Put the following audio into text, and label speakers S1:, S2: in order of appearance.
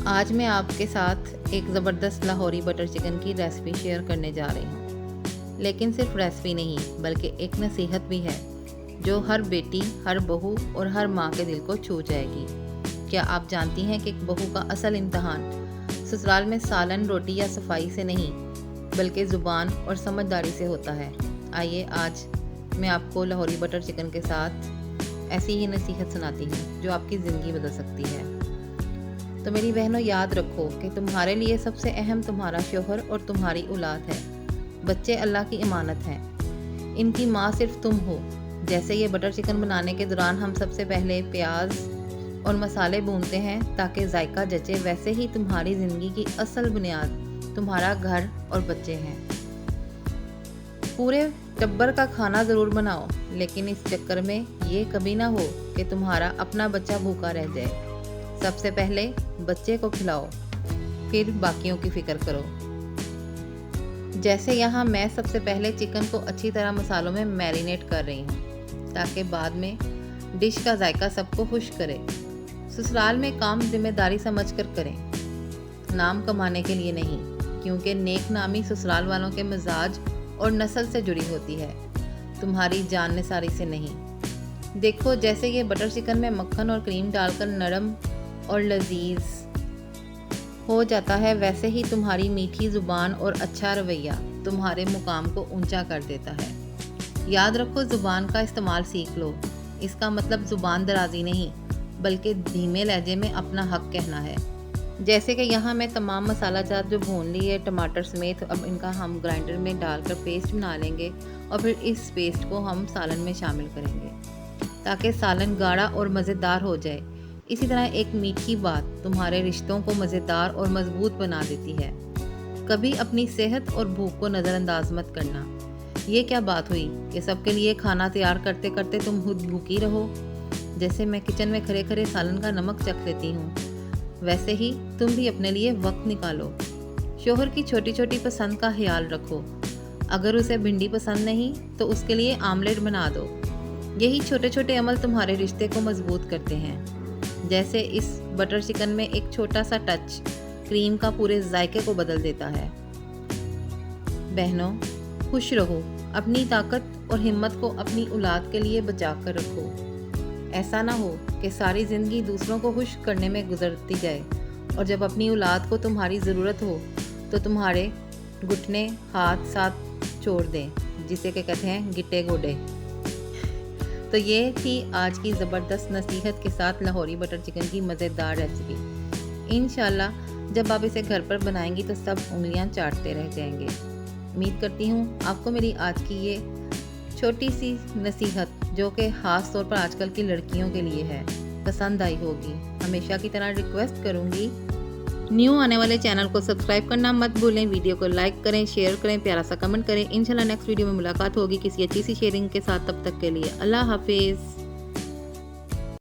S1: आज मैं आपके साथ एक ज़बरदस्त लाहौरी बटर चिकन की रेसिपी शेयर करने जा रही हूँ। लेकिन सिर्फ रेसिपी नहीं बल्कि एक नसीहत भी है जो हर बेटी, हर बहू और हर माँ के दिल को छू जाएगी। क्या आप जानती हैं कि एक बहू का असल इम्तहान ससुराल में सालन, रोटी या सफाई से नहीं बल्कि ज़ुबान और समझदारी से होता है। आइए आज मैं आपको लाहौरी बटर चिकन के साथ ऐसी ही नसीहत सुनाती हूँ जो आपकी ज़िंदगी बदल सकती है। तो मेरी बहनों, याद रखो कि तुम्हारे लिए सबसे अहम तुम्हारा शोहर और तुम्हारी औलाद है। बच्चे अल्लाह की अमानत हैं। इनकी माँ सिर्फ तुम हो। जैसे ये बटर चिकन बनाने के दौरान हम सबसे पहले प्याज और मसाले भूनते हैं ताकि जायका जचे, वैसे ही तुम्हारी ज़िंदगी की असल बुनियाद तुम्हारा घर और बच्चे हैं। पूरे टब्बर का खाना ज़रूर बनाओ, लेकिन इस चक्कर में ये कभी ना हो कि तुम्हारा अपना बच्चा भूखा रह जाए। सबसे पहले बच्चे को खिलाओ, फिर बाकियों की फिक्र करो। जैसे यहाँ मैं सबसे पहले चिकन को अच्छी तरह मसालों में मैरिनेट कर रही हूँ ताकि बाद में डिश का जायका सबको खुश करे। ससुराल में काम जिम्मेदारी समझकर करें, नाम कमाने के लिए नहीं, क्योंकि नेक नामी ससुराल वालों के मिजाज और नस्ल से जुड़ी होती है, तुम्हारी जान निसारी से नहीं। देखो, जैसे ये बटर चिकन में मक्खन और क्रीम डालकर नरम और लजीज हो जाता है, वैसे ही तुम्हारी मीठी ज़ुबान और अच्छा रवैया तुम्हारे मुकाम को ऊंचा कर देता है। याद रखो, ज़ुबान का इस्तेमाल सीख लो। इसका मतलब ज़ुबान दराजी नहीं बल्कि धीमे लहजे में अपना हक कहना है। जैसे कि यहाँ मैं तमाम मसाला जात जो भून ली है टमाटर समेत, अब इनका हम ग्राइंडर में डालकर पेस्ट बना लेंगे और फिर इस पेस्ट को हम सालन में शामिल करेंगे ताकि सालन गाढ़ा और मज़ेदार हो जाए। इसी तरह एक मीठी बात तुम्हारे रिश्तों को मज़ेदार और मजबूत बना देती है। कभी अपनी सेहत और भूख को नज़रअंदाज मत करना। ये क्या बात हुई कि सबके लिए खाना तैयार करते करते तुम खुद भूखी रहो। जैसे मैं किचन में खड़े खड़े सालन का नमक चख लेती हूँ, वैसे ही तुम भी अपने लिए वक्त निकालो। शोहर की छोटी छोटी पसंद का ख्याल रखो। अगर उसे भिंडी पसंद नहीं तो उसके लिए आमलेट बना दो। यही छोटे छोटे अमल तुम्हारे रिश्ते को मजबूत करते हैं। जैसे इस बटर चिकन में एक छोटा सा टच क्रीम का पूरे जायके को बदल देता है। बहनों, खुश रहो, अपनी ताकत और हिम्मत को अपनी औलाद के लिए बचा कर रखो। ऐसा ना हो कि सारी ज़िंदगी दूसरों को खुश करने में गुजरती जाए और जब अपनी औलाद को तुम्हारी ज़रूरत हो तो तुम्हारे घुटने हाथ साथ छोड़ दें, जिसे के कहते हैं गिट्टे गोडे। तो ये थी आज की ज़बरदस्त नसीहत के साथ लाहौरी बटर चिकन की मज़ेदार रेसिपी। इंशाल्लाह जब आप इसे घर पर बनाएंगी तो सब उंगलियां चाटते रह जाएंगे। उम्मीद करती हूँ आपको मेरी आज की ये छोटी सी नसीहत, जो कि ख़ास तौर पर आजकल की लड़कियों के लिए है, पसंद आई होगी। हमेशा की तरह रिक्वेस्ट करूँगी, न्यू आने वाले चैनल को सब्सक्राइब करना मत भूलें। वीडियो को लाइक करें, शेयर करें, प्यारा सा कमेंट करें। इंशाल्लाह नेक्स्ट वीडियो में मुलाकात होगी किसी अच्छी सी शेयरिंग के साथ। तब तक के लिए अल्लाह हाफिज़।